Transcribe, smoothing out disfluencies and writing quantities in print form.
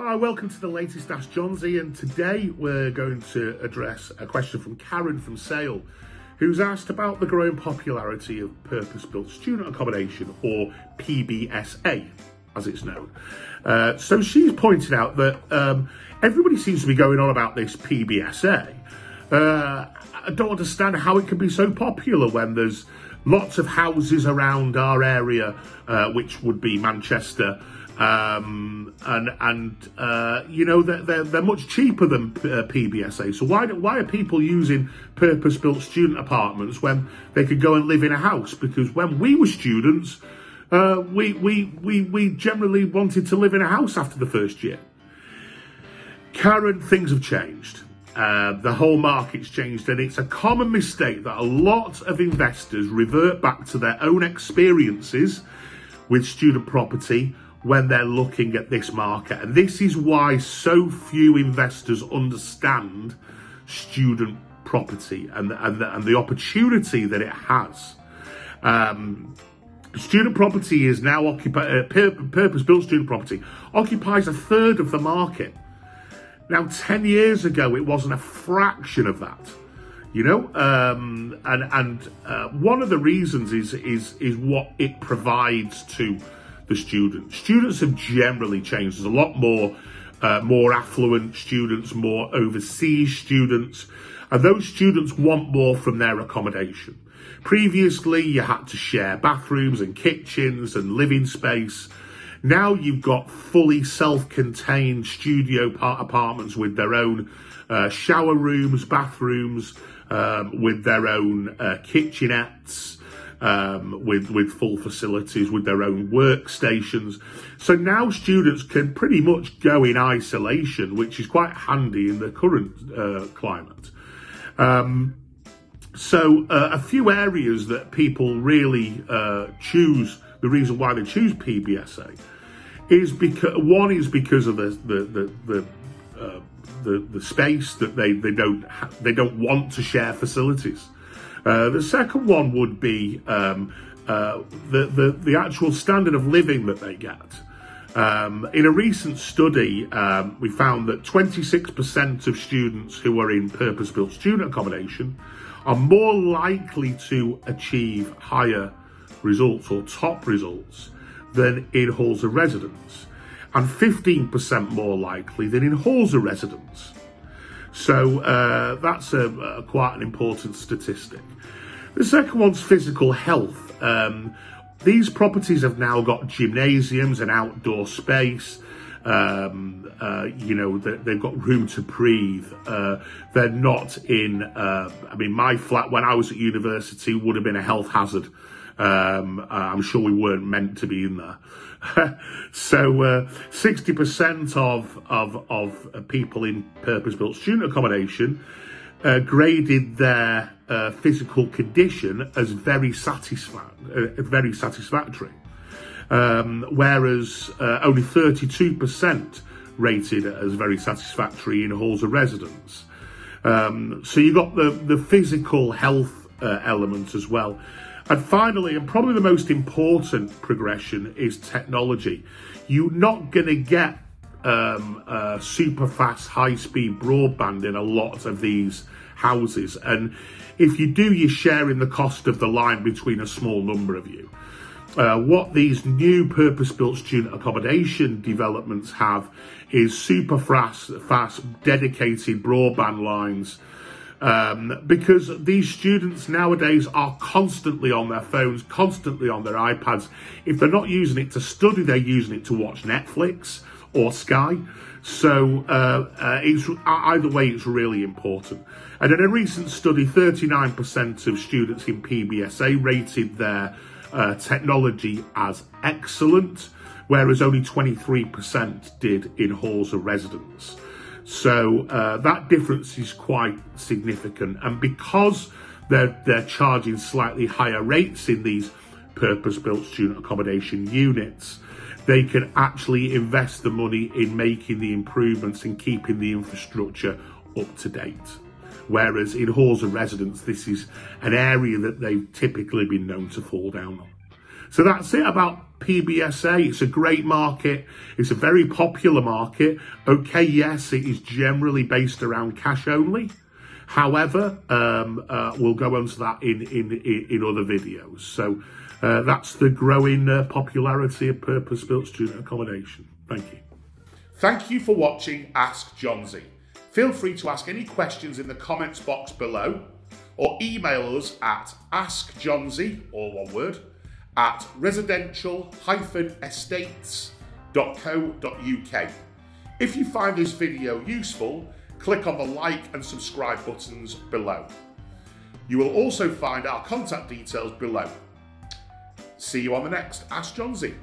Hi, welcome to the latest Ask Johnsy, and today we're going to address a question from Karen from Sale, who's asked about the growing popularity of Purpose Built Student Accommodation, or PBSA as it's known. So she's pointed out that everybody seems to be going on about this PBSA. I don't understand how it can be so popular when there's lots of houses around our area, which would be Manchester, you know, they're much cheaper than PBSA. So why are people using purpose-built student apartments when they could go and live in a house? Because when we were students, we generally wanted to live in a house after the first year. Karen, things have changed. The whole market's changed, and it's a common mistake that a lot of investors revert back to their own experiences with student property when they're looking at this market. And this is why so few investors understand student property and the opportunity that it has. Student property is now purpose-built student property occupies a third of the market. Now, 10 years ago, it wasn't a fraction of that, you know, one of the reasons is what it provides to the students. Students have generally changed. There's a lot more affluent students, more overseas students, and those students want more from their accommodation. Previously, you had to share bathrooms and kitchens and living space. Now you've got fully self-contained studio apartments with their own shower rooms, bathrooms, with their own kitchenettes, with full facilities, with their own workstations. So now students can pretty much go in isolation, which is quite handy in the current climate. So a few areas that people really choose, the reason why they choose PBSA is because of the space that they don't want to share facilities. The second one would be the actual standard of living that they get. In a recent study, we found that 26% of students who are in purpose-built student accommodation are more likely to achieve higher results or top results than in halls of residence, and 15% more likely than in halls of residence. So that's quite an important statistic. The second one's physical health. These properties have now got gymnasiums and outdoor space. You know, they've got room to breathe. They're not in, I mean, my flat when I was at university would have been a health hazard. I'm sure we weren't meant to be in there. So 60% of people in purpose-built student accommodation graded their physical condition as very satisfactory, whereas only 32% rated it as very satisfactory in halls of residence. So you got the physical health element as well. And finally, and probably the most important progression, is technology. You're not going to get super fast, high-speed broadband in a lot of these houses. And if you do, you're sharing the cost of the line between a small number of you. What these new purpose-built student accommodation developments have is super fast, dedicated broadband lines. Because these students nowadays are constantly on their phones, constantly on their iPads. If they're not using it to study, they're using it to watch Netflix or Sky. So it's either way, it's really important. And in a recent study, 39% of students in PBSA rated their technology as excellent, whereas only 23% did in halls of residence. So that difference is quite significant, and because they're charging slightly higher rates in these purpose-built student accommodation units, they can actually invest the money in making the improvements and keeping the infrastructure up to date. Whereas in halls of residence, this is an area that they've typically been known to fall down on. So that's it about PBSA. It's a great market. It's a very popular market. Okay, yes, it is generally based around cash only. However, we'll go on to that in other videos. So that's the growing popularity of purpose-built student accommodation. Thank you. Thank you for watching Ask Johnsy. Feel free to ask any questions in the comments box below, or email us at askjohnsy, all one word, at residential-estates.co.uk. If you find this video useful, click on the like and subscribe buttons below. You will also find our contact details below. See you on the next Ask Johnsy.